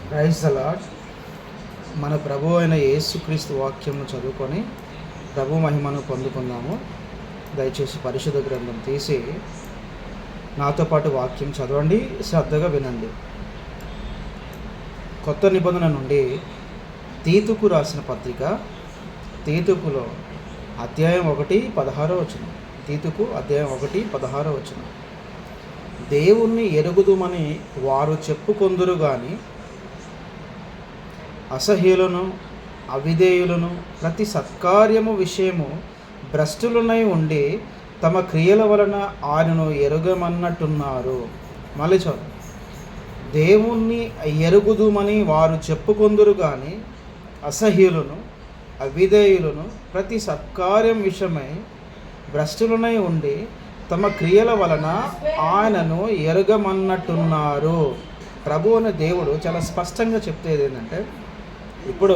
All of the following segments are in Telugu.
Praise the lord. మన ప్రభు అయిన యేసుక్రీస్తు వాక్యము చదువుకొని ప్రభు మహిమను పొందుకుందాము. దయచేసి పరిశుద్ధ గ్రంథం తీసి నాతో పాటు వాక్యం చదవండి, శ్రద్ధగా వినండి. కొత్త నిబంధన నుండి తీతుకు రాసిన పత్రిక, తీతుకులో అధ్యాయం 1:16 తీతుకు అధ్యాయం 1:16 దేవుణ్ణి ఎరుగుదుమని వారు చెప్పుకొందురు గాని అసహ్యులను అవిధేయులను ప్రతి సత్కార్యము విషయము భ్రష్టులనై ఉండి తమ క్రియల వలన ఆయనను ఎరుగమన్నట్టున్నారు. మళ్ళీ చూడండి. దేవుణ్ణి ఎరుగుదుమని వారు చెప్పుకొందురు కానీ అసహ్యులను అవిధేయులను ప్రతి సత్కార్యం విషయమై భ్రష్టులనై ఉండి తమ క్రియల వలన ఆయనను ఎరుగమన్నట్టున్నారు. ప్రభు అనే దేవుడు చాలా స్పష్టంగా చెప్తేది ఏంటంటే, ఇప్పుడు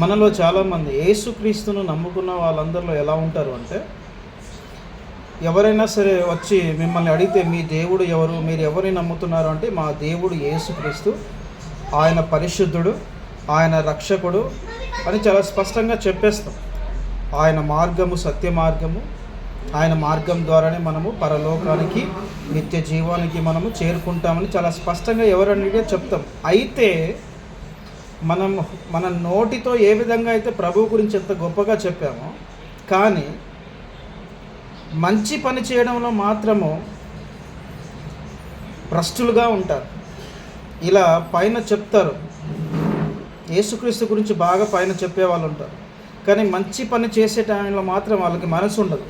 మనలో చాలామంది యేసుక్రీస్తును నమ్ముకున్న వాళ్ళందరిలో ఎలా ఉంటారు అంటే, ఎవరైనా సరే వచ్చి మిమ్మల్ని అడిగితే మీ దేవుడు ఎవరు, మీరు ఎవరిని నమ్ముతున్నారు అంటే, మా దేవుడు యేసుక్రీస్తు, ఆయన పరిశుద్ధుడు, ఆయన రక్షకుడు అని చాలా స్పష్టంగా చెప్పేస్తాం. ఆయన మార్గము సత్య మార్గము, ఆయన మార్గం ద్వారానే మనము పరలోకానికి నిత్య జీవానికి మనము చేరుకుంటామని చాలా స్పష్టంగా ఎవరనేది చెప్తాం. అయితే మన నోటితో ఏ విధంగా అయితే ప్రభు గురించి ఎంత గొప్పగా చెప్పామో, కానీ మంచి పని చేయడంలో మాత్రము భ్రష్టులుగా ఉంటారు. ఇలా పైన చెప్తారు, యేసుక్రీస్తు గురించి బాగా పైన చెప్పేవాళ్ళు ఉంటారు, కానీ మంచి పని చేసే టైంలో మాత్రం వాళ్ళకి మనసు ఉండదు.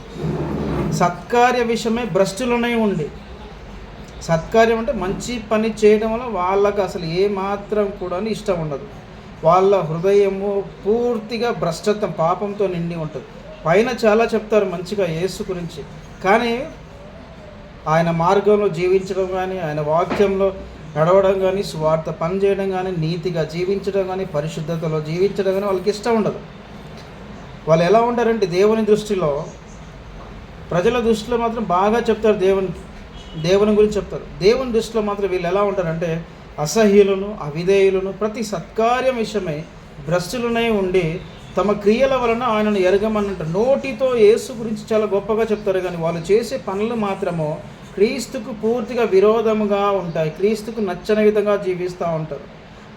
సత్కార్య విషయమే భ్రష్టులనే ఉండి, సత్కార్యం అంటే మంచి పని చేయడం వల్ల వాళ్ళకు అసలు ఏమాత్రం కూడా ఇష్టం ఉండదు. వాళ్ళ హృదయము పూర్తిగా భ్రష్టత్వం పాపంతో నిండి ఉంటుంది. పైన చాలా చెప్తారు మంచిగా యేసు గురించి, కానీ ఆయన మార్గంలో జీవించడం కానీ, ఆయన వాక్యంలో నడవడం కానీ, స్వార్థ పని చేయడం కానీ, నీతిగా జీవించడం కానీ, పరిశుద్ధతలో జీవించడం కానీ వాళ్ళకి ఇష్టం ఉండదు. వాళ్ళు ఎలా ఉంటారంటే, దేవుని దృష్టిలో, ప్రజల దృష్టిలో మాత్రం బాగా చెప్తారు, దేవుని గురించి చెప్తారు. దేవుని దృష్టిలో మాత్రం వీళ్ళు ఎలా ఉంటారంటే అసహ్యులను అవిధేయులను ప్రతి సత్కార్యం విషయమై భ్రష్టులనై ఉండి తమ క్రియల వలన ఆయనను ఎరగమన్నట్టు. నోటితో యేసు గురించి చాలా గొప్పగా చెప్తారు, కానీ వాళ్ళు చేసే పనులు మాత్రము క్రీస్తుకు పూర్తిగా విరోధముగా ఉంటాయి, క్రీస్తుకు నచ్చని విధంగా జీవిస్తూ ఉంటారు.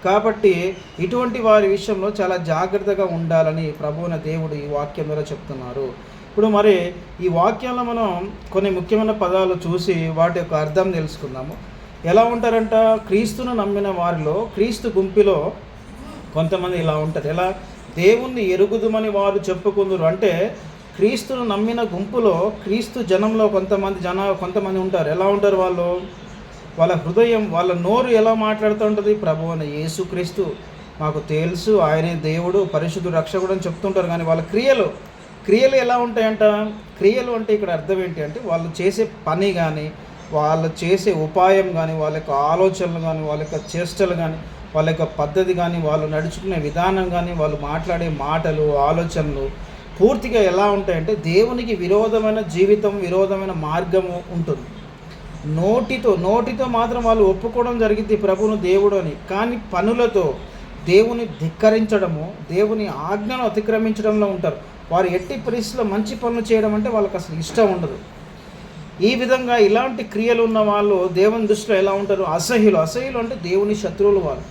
కాబట్టి ఇటువంటి వారి విషయంలో చాలా జాగ్రత్తగా ఉండాలని ప్రభువున దేవుడు ఈ వాక్యం ద్వారా చెప్తున్నారు. ఇప్పుడు మరి ఈ వాక్యంలో మనం కొన్ని ముఖ్యమైన పదాలు చూసి వాటి యొక్క అర్థం తెలుసుకుందాము. ఎలా ఉంటారంట, క్రీస్తును నమ్మిన వారిలో, క్రీస్తు గుంపులో కొంతమంది ఇలా ఉంటారు. ఎలా? దేవుణ్ణి ఎరుగుదుమని వారు చెప్పుకుందరు అంటే, క్రీస్తును నమ్మిన గుంపులో, క్రీస్తు జనంలో కొంతమంది ఉంటారు. ఎలా ఉంటారు వాళ్ళు? వాళ్ళ హృదయం, వాళ్ళ నోరు ఎలా మాట్లాడుతూ ఉంటుంది? ప్రభు అని యేసుక్రీస్తు మాకు తెలుసు, ఆయనే దేవుడు, పరిశుద్ధుడు, రక్షకుడు అని చెప్తుంటారు. కానీ వాళ్ళ క్రియలు ఎలా ఉంటాయంట? క్రియలు అంటే ఇక్కడ అర్థం ఏంటి అంటే, వాళ్ళు చేసే పని కానీ, వాళ్ళు చేసే ఉపాయం కానీ, వాళ్ళ యొక్క ఆలోచనలు కానీ, వాళ్ళ యొక్క చేష్టలు కానీ, వాళ్ళ యొక్క పద్ధతి కానీ, వాళ్ళు నడుచుకునే విధానం కానీ, వాళ్ళు మాట్లాడే మాటలు, ఆలోచనలు పూర్తిగా ఎలా ఉంటాయంటే దేవునికి విరోధమైన జీవితం, విరోధమైన మార్గము ఉంటుంది. నోటితో మాత్రం వాళ్ళు ఒప్పుకోవడం జరిగింది ప్రభువును దేవుడు అని, కానీ పనులతో దేవుని ధిక్కరించడము, దేవుని ఆజ్ఞను అతిక్రమించడంలో ఉంటారు. వారు ఎట్టి పరిస్థితుల్లో మంచి పనులు చేయడం అంటే వాళ్ళకి అసలు ఇష్టం ఉండదు. ఈ విధంగా ఇలాంటి క్రియలు ఉన్న వాళ్ళు దేవుని దృష్టిలో ఎలా ఉంటారు? అసహ్యులు అంటే దేవుని శత్రువులు వాళ్ళు.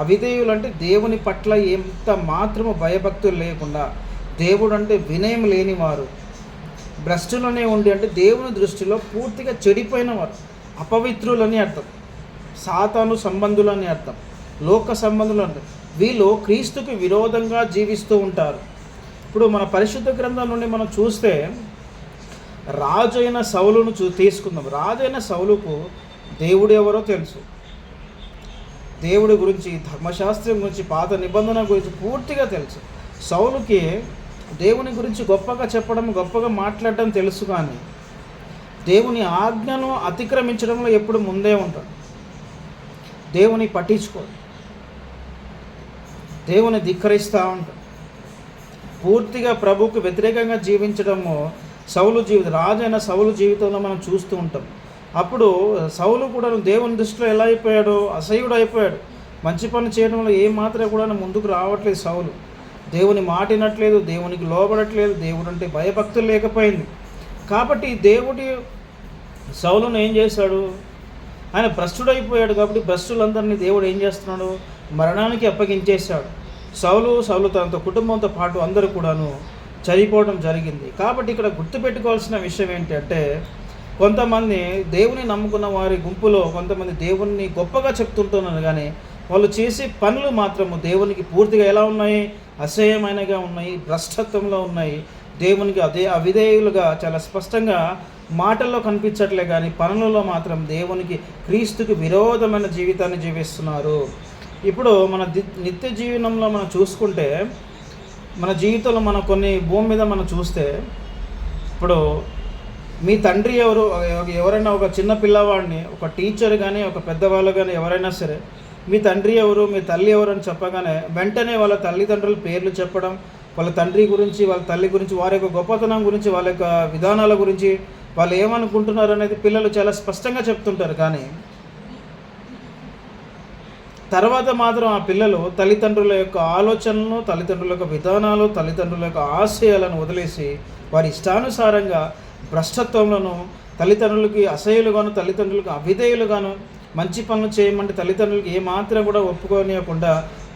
అవిధేయులు అంటే దేవుని పట్ల ఎంత మాత్రము భయభక్తులు లేకుండా, దేవుడు అంటే వినయం లేనివారు. భ్రష్టులనే ఉండి అంటే దేవుని దృష్టిలో పూర్తిగా చెడిపోయిన వారు, అపవిత్రులని అర్థం, సాతాను సంబంధులని అర్థం, లోక సంబంధులు అర్థం. వీళ్ళు క్రీస్తుకి విరోధంగా జీవిస్తూ ఉంటారు. ఇప్పుడు మన పరిశుద్ధ గ్రంథం నుండి మనం చూస్తే రాజు అయిన సౌలును తీసుకుందాం. రాజు అయిన సౌలుకు దేవుడు ఎవరో తెలుసు, దేవుడి గురించి, ధర్మశాస్త్రం గురించి, పాత నిబంధన గురించి పూర్తిగా తెలుసు. సౌలుకి దేవుని గురించి గొప్పగా చెప్పడం, గొప్పగా మాట్లాడడం తెలుసు, కానీ దేవుని ఆజ్ఞను అతిక్రమించడంలో ఎప్పుడు ముందే ఉంటాడు. దేవుని పట్టించుకోడు, దేవుని ధిక్కరిస్తూ ఉంటాడు. పూర్తిగా ప్రభువుకు వ్యతిరేకంగా జీవించడము రాజైన సౌలు జీవితంలో మనం చూస్తూ ఉంటాం. అప్పుడు సౌలు కూడా దేవుని దృష్టిలో ఎలా అయిపోయాడు? అసహ్యుడు అయిపోయాడు. మంచి పనులు చేయడంలో ఏమాత్రం కూడా ముందుకు రావట్లేదు సౌలు. దేవుని మాట వినట్లేదు, దేవునికి లోబడట్లేదు, దేవుడు అంటే భయభక్తులు లేకపోయింది. కాబట్టి దేవుడి సౌలును ఏం చేశాడు? ఆయన భ్రష్టుడైపోయాడు. కాబట్టి భ్రష్టులందరినీ దేవుడు ఏం చేస్తున్నాడు? మరణానికి అప్పగించేశాడు. సౌలు తనతో కుటుంబంతో పాటు అందరూ కూడాను చనిపోవడం జరిగింది. కాబట్టి ఇక్కడ గుర్తుపెట్టుకోవాల్సిన విషయం ఏంటంటే, కొంతమంది దేవుని నమ్ముకున్న వారి గుంపులో కొంతమంది దేవుణ్ణి గొప్పగా చెప్తుంటున్నారు, కానీ వాళ్ళు చేసే పనులు మాత్రము దేవునికి పూర్తిగా ఎలా ఉన్నాయి? అసహ్యమైనగా ఉన్నాయి, భ్రష్టత్వంలో ఉన్నాయి, దేవునికి అవిధేయులుగా చాలా స్పష్టంగా మాటల్లో కనిపించట్లే, కానీ పనులలో మాత్రం దేవునికి క్రీస్తుకి విరోధమైన జీవితాన్ని జీవిస్తున్నారు. ఇప్పుడు మన నిత్య జీవనంలో మనం చూసుకుంటే, మన జీవితంలో మన కొన్ని భూమి మీద మనం చూస్తే, ఇప్పుడు మీ తండ్రి ఎవరైనా ఒక చిన్న పిల్లవాడిని, ఒక టీచర్ కానీ ఒక పెద్దవాళ్ళు కానీ ఎవరైనా సరే, మీ తండ్రి ఎవరు, మీ తల్లి ఎవరు అని చెప్పగానే వెంటనే వాళ్ళ తల్లిదండ్రుల పేర్లు చెప్పడం, వాళ్ళ తండ్రి గురించి, వాళ్ళ తల్లి గురించి, వారి యొక్క గొప్పతనం గురించి, వాళ్ళ యొక్క విధానాల గురించి, వాళ్ళు ఏమనుకుంటున్నారు అనేది పిల్లలు చాలా స్పష్టంగా చెప్తుంటారు. కానీ తర్వాత మాత్రం ఆ పిల్లలు తల్లిదండ్రుల యొక్క ఆలోచనలను, తల్లిదండ్రుల యొక్క విధానాలు, తల్లిదండ్రుల యొక్క ఆశయాలను వదిలేసి వారి ఇష్టానుసారంగా భ్రష్టత్వంలోను, తల్లిదండ్రులకి అసహ్యులుగాను, తల్లిదండ్రులకు అవిధేయులుగాను, మంచి పనులు చేయమంటే తల్లిదండ్రులకి ఏమాత్రం కూడా ఒప్పుకోనియకుండా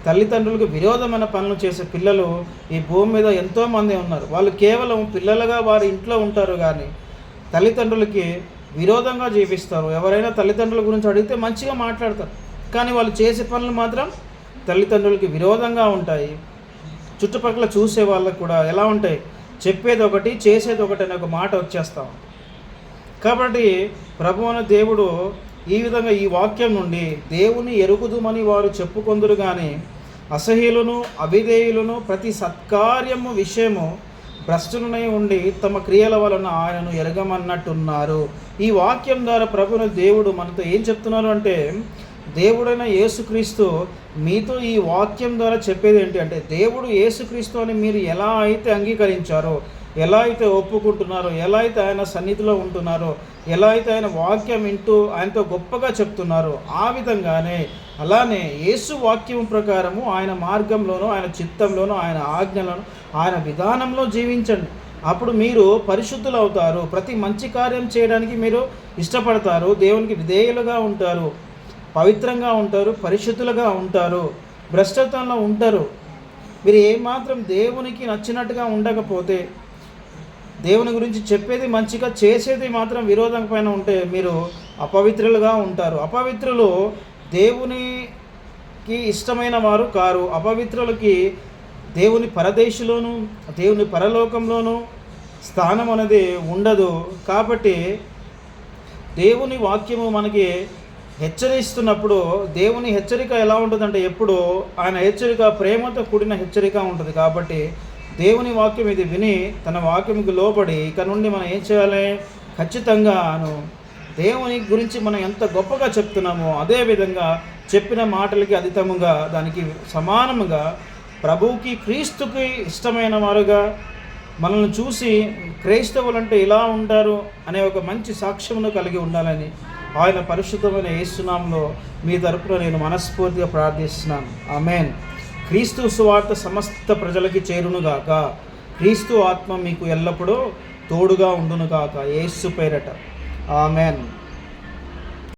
తల్లిదండ్రులకు విరోధమైన పనులు చేసే పిల్లలు ఈ భూమి మీద ఎంతోమంది ఉన్నారు. వాళ్ళు కేవలం పిల్లలుగా వారి ఇంట్లో ఉంటారు, కానీ తల్లిదండ్రులకి విరోధంగా జీవిస్తారు. ఎవరైనా తల్లిదండ్రుల గురించి అడిగితే మంచిగా మాట్లాడతారు, కానీ వాళ్ళు చేసే పనులు మాత్రం తల్లిదండ్రులకి విరోధంగా ఉంటాయి. చుట్టుపక్కల చూసే వాళ్ళకు కూడా ఎలా ఉంటాయి? చెప్పేది ఒకటి, చేసేది ఒకటి అనే ఒక మాట వచ్చేస్తాం. కాబట్టి ప్రభువైన దేవుడు ఈ విధంగా ఈ వాక్యం నుండి దేవుని ఎరుగుదుమని వారు చెప్పుకొందురు, కానీ అసహ్యులను, అవిధేయులను, ప్రతి సత్కార్యము విషయము భ్రష్టులనై ఉండి తమ క్రియల వలన ఆయనను ఎరగమన్నట్టున్నారు. ఈ వాక్యం ద్వారా ప్రభువుని దేవుడు మనతో ఏం చెప్తున్నారు అంటే, దేవుడైన యేసుక్రీస్తు మీతో ఈ వాక్యం ద్వారా చెప్పేది ఏంటి అంటే, దేవుడు యేసుక్రీస్తు అని మీరు ఎలా అయితే అంగీకరించారో, ఎలా అయితే ఒప్పుకుంటున్నారో, ఎలా అయితే ఆయన సన్నిధిలో ఉంటున్నారో, ఎలా అయితే ఆయన వాక్యం వింటూ ఆయనతో గొప్పగా చెప్తున్నారో, ఆ విధంగానే అలానే యేసు వాక్యం ప్రకారము ఆయన మార్గంలోనూ, ఆయన చిత్తంలోనూ, ఆయన ఆజ్ఞలను, ఆయన విధానంలో జీవించండి. అప్పుడు మీరు పరిశుద్ధులు అవుతారు. ప్రతి మంచి కార్యం చేయడానికి మీరు ఇష్టపడతారు, దేవునికి విధేయులుగా ఉంటారు, పవిత్రంగా ఉంటారు, పరిశుద్ధులుగా ఉంటారు, భ్రష్టత్వంలో ఉంటారు. మీరు ఏమాత్రం దేవునికి నచ్చినట్టుగా ఉండకపోతే, దేవుని గురించి చెప్పేది మంచిగా, చేసేది మాత్రం విరోధం పైన ఉంటే మీరు అపవిత్రులుగా ఉంటారు. అపవిత్రులు దేవునికి ఇష్టమైన వారు కారు. అపవిత్రులకి దేవుని పరదేశంలోను, దేవుని పరలోకంలోనూ స్థానం అనేది ఉండదు. కాబట్టి దేవుని వాక్యము మనకి హెచ్చరిస్తున్నప్పుడు, దేవుని హెచ్చరిక ఎలా ఉంటుందంటే, ఎప్పుడు ఆయన హెచ్చరిక ప్రేమతో కూడిన హెచ్చరిక ఉంటుంది. కాబట్టి దేవుని వాక్యం ఇది విని తన వాక్యంకి లోబడి ఇక నుండి మనం ఏం చేయాలి? ఖచ్చితంగాను దేవుని గురించి మనం ఎంత గొప్పగా చెప్తున్నామో అదేవిధంగా చెప్పిన మాటలకి అధితముగా, దానికి సమానముగా ప్రభువుకి, క్రీస్తుకి ఇష్టమైన వారుగా మనల్ని చూసి క్రైస్తవులంటే ఇలా ఉంటారు అనే ఒక మంచి సాక్ష్యమును కలిగి ఉండాలని ఆయన పరిశుద్ధమైన యేసునామములో మీ తరపున నేను మనస్ఫూర్తిగా ప్రార్థిస్తున్నాను. ఆమేన్. క్రీస్తు సువార్త సమస్త ప్రజలకి చేరునుగాక. క్రీస్తు ఆత్మ మీకు ఎల్లప్పుడూ తోడుగా ఉండునుగాక. యేసు పేరట. ఆమేన్.